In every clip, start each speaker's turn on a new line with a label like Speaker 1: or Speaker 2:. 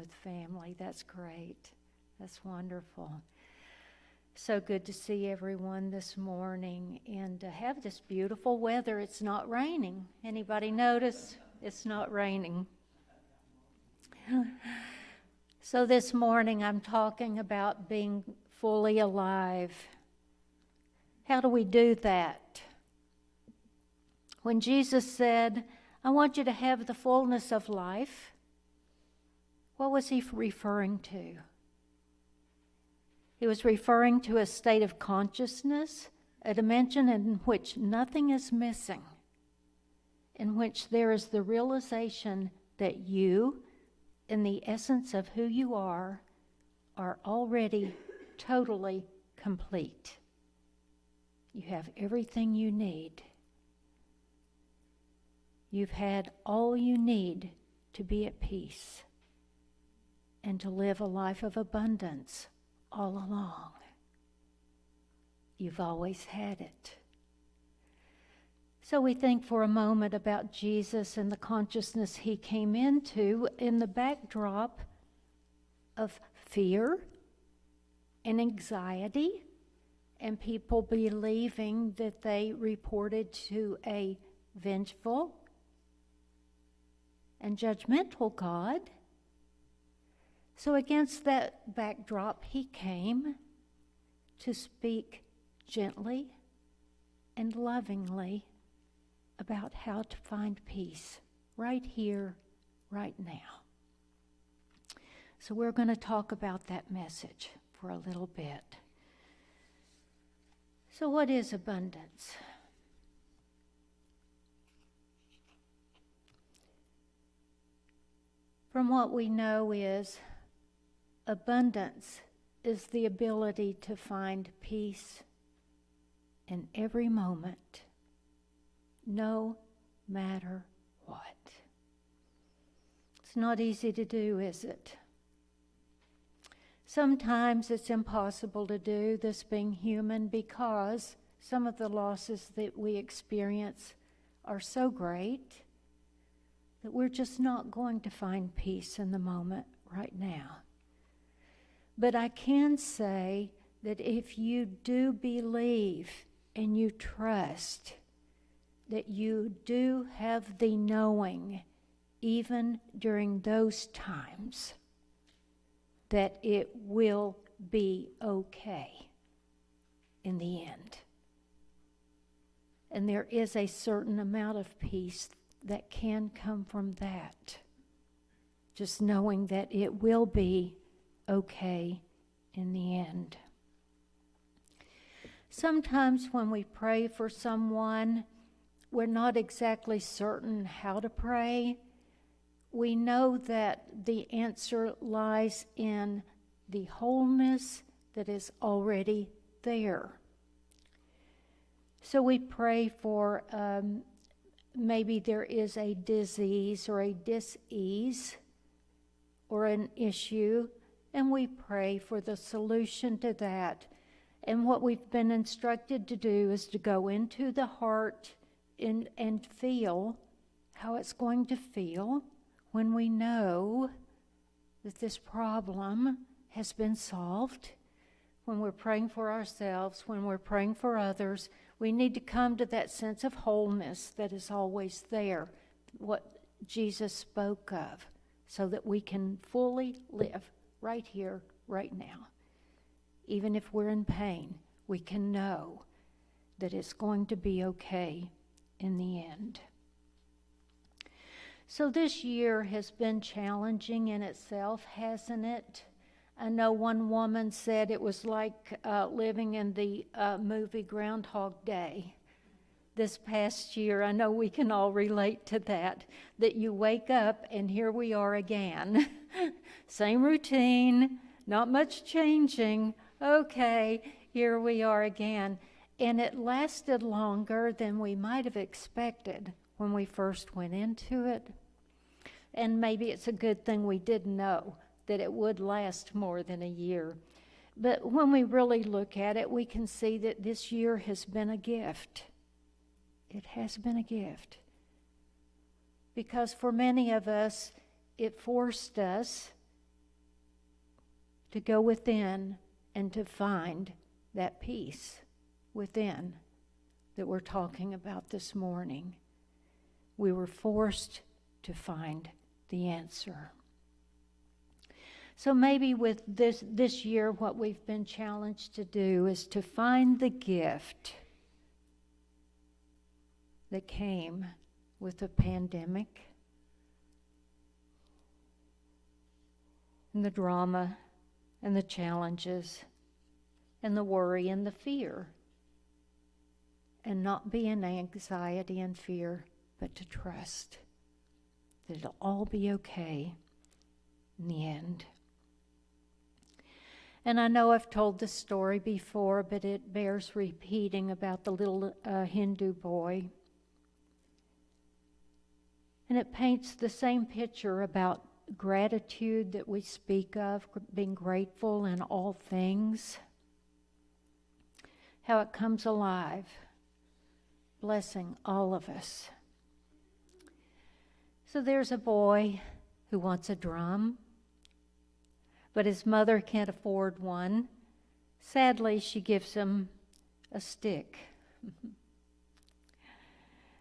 Speaker 1: with family. That's great. That's wonderful. So good to see everyone this morning and to have this beautiful weather. It's not raining. Anybody notice? It's not raining. So this morning I'm talking about being fully alive. How do we do that? When Jesus said, I want you to have the fullness of life, what was he referring to? He was referring to a state of consciousness, a dimension in which nothing is missing, in which there is the realization that you, in the essence of who you are already totally complete. You have everything you need. You've had all you need to be at peace and to live a life of abundance all along. You've always had it. So we think for a moment about Jesus and the consciousness he came into in the backdrop of fear and anxiety and people believing that they reported to a vengeful and judgmental God. So against that backdrop, he came to speak gently and lovingly about how to find peace right here, right now. So we're going to talk about that message for a little bit. So what is abundance? From what we know is abundance is the ability to find peace in every moment, no matter what. It's not easy to do, is it? Sometimes it's impossible to do, this being human, because some of the losses that we experience are so great that we're just not going to find peace in the moment right now. But I can say that if you do believe and you trust that you do have the knowing, even during those times, that it will be okay in the end. And there is a certain amount of peace that can come from that. Just knowing that it will be okay in the end. Sometimes when we pray for someone, we're not exactly certain how to pray. We know that the answer lies in the wholeness that is already there. So we pray for maybe there is a disease or a dis-ease or an issue, and we pray for the solution to that. And what we've been instructed to do is to go into the heart and feel how it's going to feel when we know that this problem has been solved. When we're praying for ourselves, when we're praying for others, we need to come to that sense of wholeness that is always there, what Jesus spoke of, so that we can fully live right here, right now. Even if we're in pain, we can know that it's going to be okay in the end. So this year has been challenging in itself, hasn't it? I know one woman said it was like living in the movie Groundhog Day this past year. I know we can all relate to that you wake up and here we are again. Same routine, not much changing. Okay, here we are again. And it lasted longer than we might have expected when we first went into it. And maybe it's a good thing we didn't know that it would last more than a year. But when we really look at it, we can see that this year has been a gift. It has been a gift. Because for many of us, it forced us to go within and to find that peace within that we're talking about this morning. We were forced to find the answer. So maybe with this year, what we've been challenged to do is to find the gift that came with the pandemic and the drama and the challenges and the worry and the fear, and not be in anxiety and fear, but to trust that it'll all be okay in the end. And I know I've told this story before, but it bears repeating about the little Hindu boy. And it paints the same picture about gratitude that we speak of, being grateful in all things, how it comes alive, blessing all of us. So there's a boy who wants a drum, but his mother can't afford one. Sadly, she gives him a stick.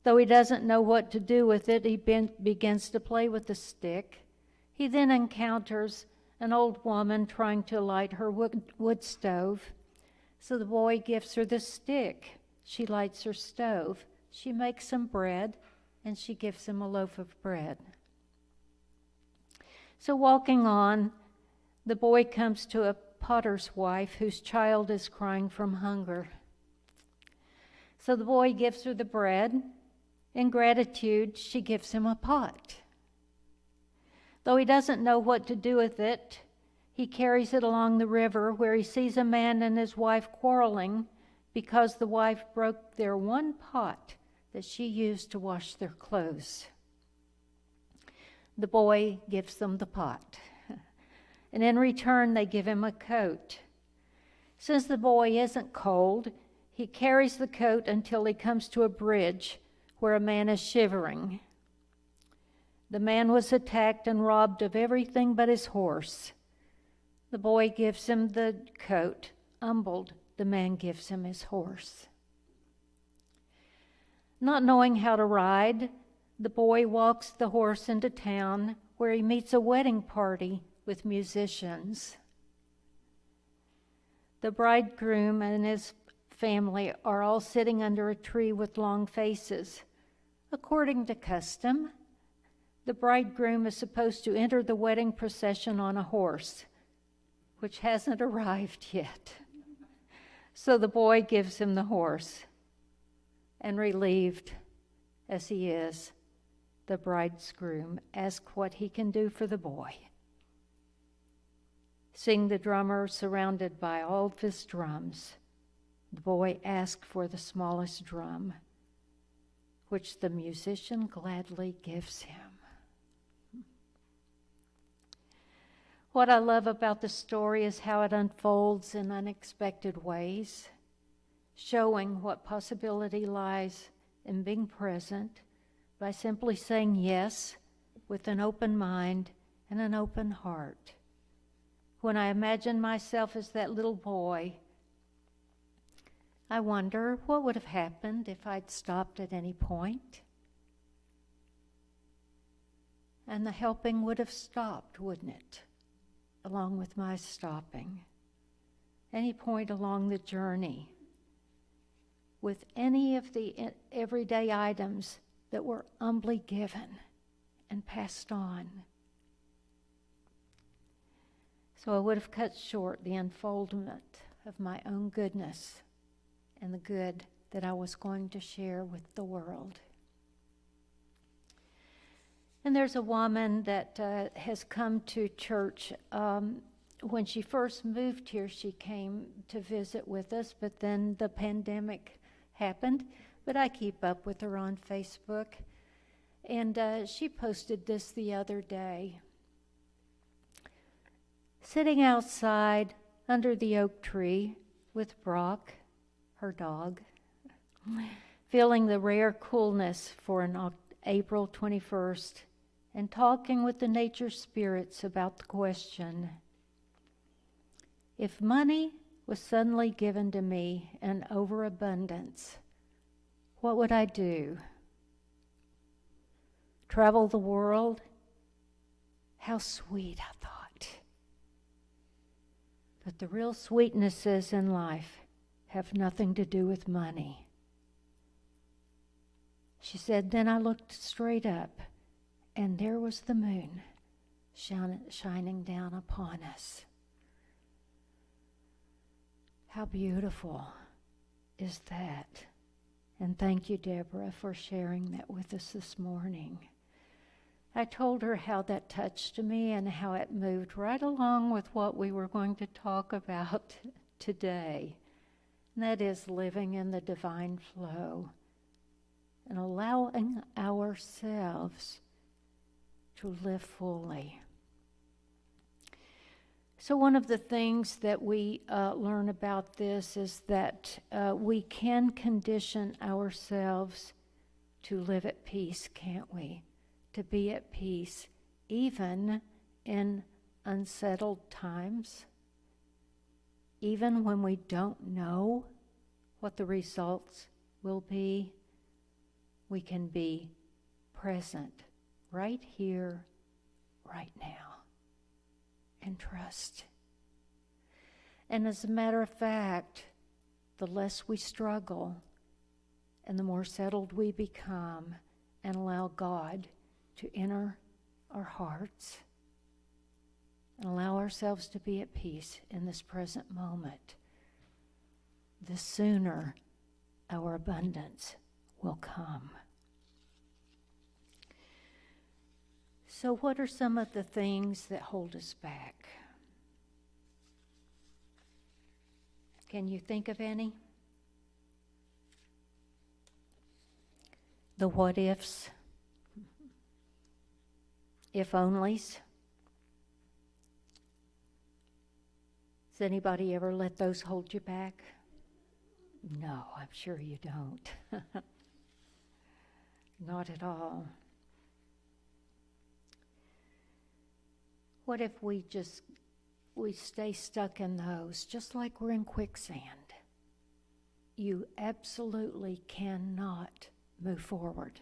Speaker 1: Though he doesn't know what to do with it, he begins to play with the stick. He then encounters an old woman trying to light her wood stove. So the boy gives her the stick. She lights her stove. She makes some bread, and she gives him a loaf of bread. So walking on, the boy comes to a potter's wife whose child is crying from hunger. So the boy gives her the bread. In gratitude, she gives him a pot. Though he doesn't know what to do with it, he carries it along the river where he sees a man and his wife quarreling because the wife broke their one pot that she used to wash their clothes. The boy gives them the pot, and in return they give him a coat. Since the boy isn't cold, he carries the coat until he comes to a bridge where a man is shivering. The man was attacked and robbed of everything but his horse. The boy gives him the coat. Humbled, the man gives him his horse. Not knowing how to ride, the boy walks the horse into town where he meets a wedding party with musicians. The bridegroom and his family are all sitting under a tree with long faces. According to custom, the bridegroom is supposed to enter the wedding procession on a horse, which hasn't arrived yet. So the boy gives him the horse, and relieved as he is, the bridegroom asks what he can do for the boy. Seeing the drummer surrounded by all of his drums, the boy asks for the smallest drum, which the musician gladly gives him. What I love about the story is how it unfolds in unexpected ways, showing what possibility lies in being present by simply saying yes with an open mind and an open heart. When I imagine myself as that little boy, I wonder what would have happened if I'd stopped at any point. And the helping would have stopped, wouldn't it? Along with my stopping. Any point along the journey with any of the everyday items that were humbly given and passed on. So I would have cut short the unfoldment of my own goodness and the good that I was going to share with the world. And there's a woman that has come to church. When she first moved here, she came to visit with us, but then the pandemic happened. But I keep up with her on Facebook. And she posted this the other day. Sitting outside under the oak tree with Brock, her dog, feeling the rare coolness for an April 21st, and talking with the nature spirits about the question, If money was suddenly given to me in overabundance, what would I do? Travel the world? How sweet, I thought. But the real sweetnesses in life have nothing to do with money. She said, then I looked straight up, and there was the moon shining down upon us. How beautiful is that? And thank you, Deborah, for sharing that with us this morning. I told her how that touched me and how it moved right along with what we were going to talk about today. And that is living in the divine flow and allowing ourselves to live fully. So one of the things that we learn about this is that we can condition ourselves to live at peace, can't we? To be at peace even in unsettled times, even when we don't know what the results will be. We can be present right here, right now, and trust. And as a matter of fact, the less we struggle and the more settled we become and allow God to enter our hearts and allow ourselves to be at peace in this present moment, the sooner our abundance will come. So what are some of the things that hold us back? Can you think of any? The what ifs, if onlys. Does anybody ever let those hold you back? No, I'm sure you don't. Not at all. What if we stay stuck in those, just like we're in quicksand? You absolutely cannot move forward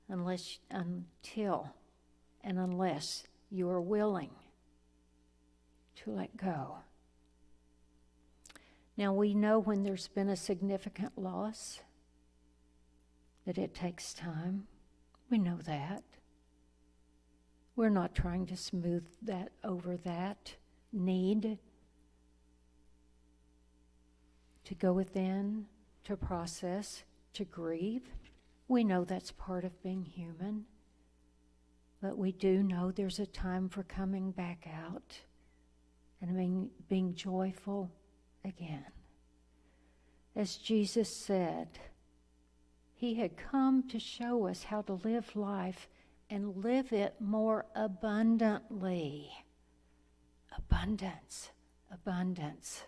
Speaker 1: unless you are willing to let go. Now we know when there's been a significant loss that it takes time. We know that. We're not trying to smooth that over that need to go within, to process, to grieve. We know that's part of being human. But we do know there's a time for coming back out and being joyful again. As Jesus said, he had come to show us how to live life and live it more abundantly. Abundance, abundance.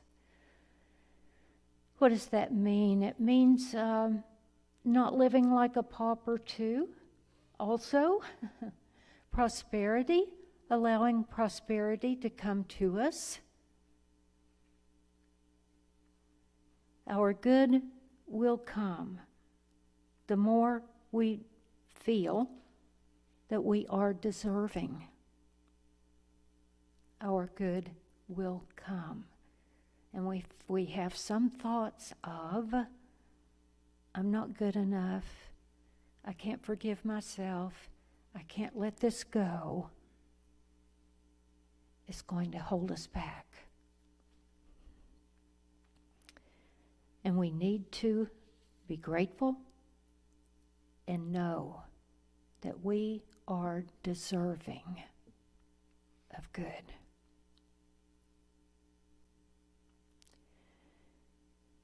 Speaker 1: What does that mean? It means not living like a pauper too. Also, prosperity, allowing prosperity to come to us. Our good will come the more we feel that we are deserving. Our good will come. And we have some thoughts of, I'm not good enough, I can't forgive myself, I can't let this go, it's going to hold us back. And we need to be grateful and know that we are deserving of good.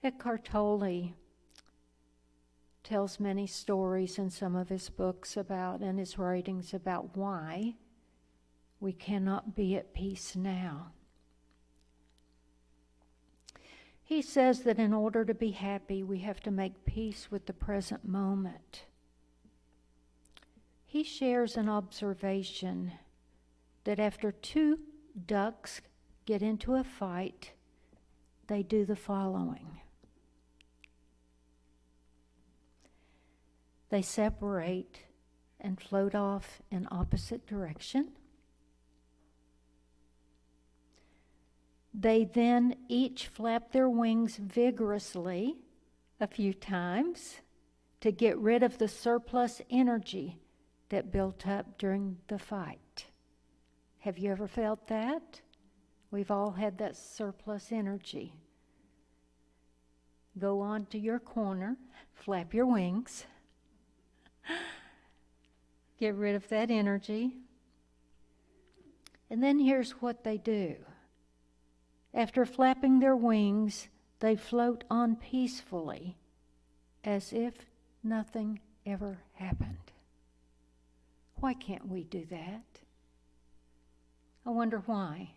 Speaker 1: Eckhart Tolle tells many stories in some of his books about, and his writings about, why we cannot be at peace now. He says that in order to be happy, we have to make peace with the present moment. He shares an observation that after 2 ducks get into a fight, they do the following. They separate and float off in opposite direction. They then each flap their wings vigorously a few times to get rid of the surplus energy that built up during the fight. Have you ever felt that? We've all had that surplus energy. Go on to your corner, flap your wings, get rid of that energy. And then here's what they do. After flapping their wings, they float on peacefully as if nothing ever happened. Why can't we do that? I wonder why.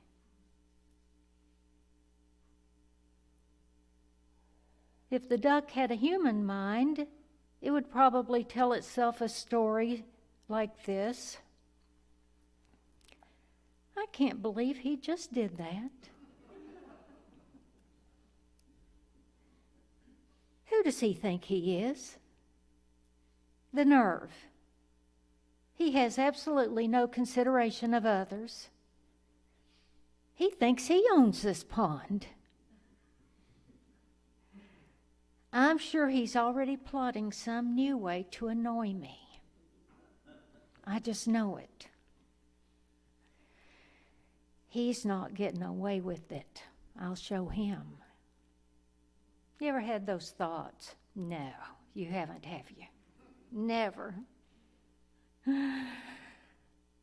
Speaker 1: If the duck had a human mind, it would probably tell itself a story like this. I can't believe he just did that. Who does he think he is? The nerve. He has absolutely no consideration of others. He thinks he owns this pond. I'm sure he's already plotting some new way to annoy me. I just know it. He's not getting away with it. I'll show him. You ever had those thoughts? No, you haven't, have you? Never.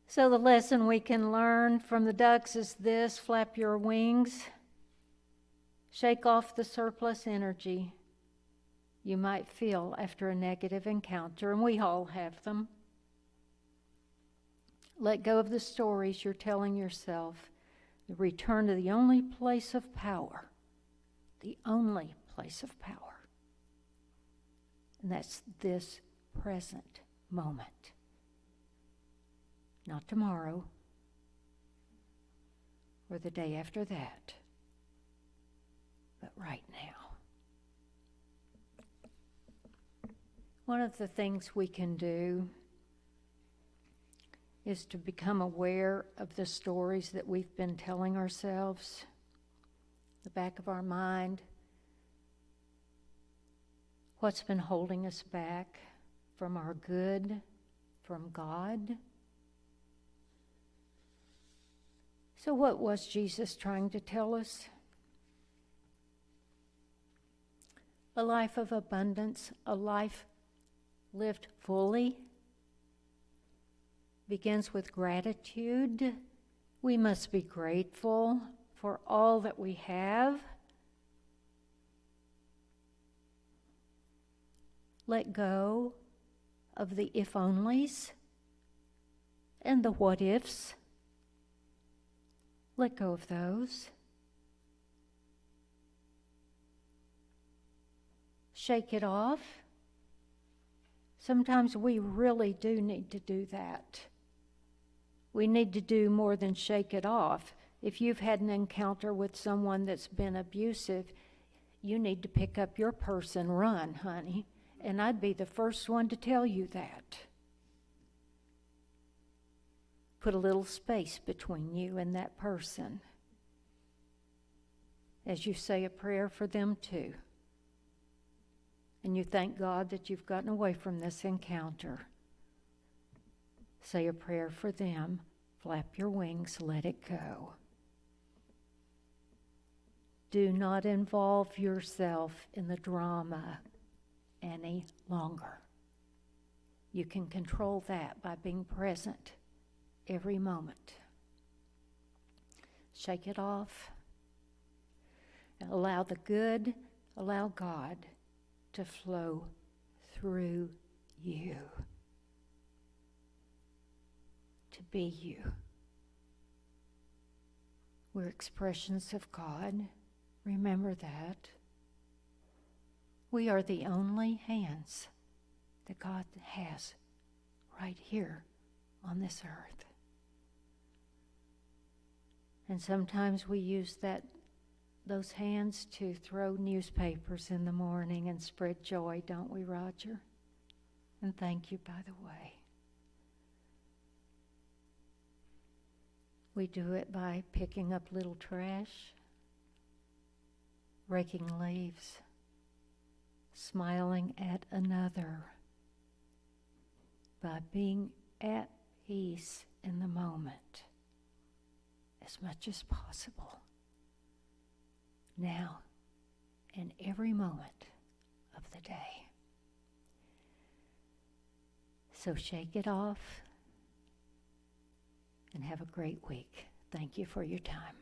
Speaker 1: So the lesson we can learn from the ducks is this: flap your wings, shake off the surplus energy you might feel after a negative encounter, and we all have them. Let go of the stories you're telling yourself. Return to the only place of power, the only place of power. And that's this present moment. Not tomorrow or the day after that, but right now. One of the things we can do is to become aware of the stories that we've been telling ourselves, the back of our mind, what's been holding us back from our good, from God. So what was Jesus trying to tell us? A life of abundance, a life lived fully, begins with gratitude. We must be grateful for all that we have. Let go of the if-onlys and the what-ifs. Let go of those. Shake it off. Sometimes we really do need to do that. We need to do more than shake it off. If you've had an encounter with someone that's been abusive, you need to pick up your purse and run, honey. And I'd be the first one to tell you that. Put a little space between you and that person as you say a prayer for them too. And you thank God that you've gotten away from this encounter. Say a prayer for them. Flap your wings, let it go. Do not involve yourself in the drama any longer. You can control that by being present every moment. Shake it off. Allow the good, allow God to flow through you. To be you. We're expressions of God. Remember that. We are the only hands that God has right here on this earth. And sometimes we use those hands to throw newspapers in the morning and spread joy, don't we, Roger? And thank you, by the way. We do it by picking up little trash, raking leaves, smiling at another, by being at peace in the moment as much as possible, now and every moment of the day. So shake it off and have a great week. Thank you for your time.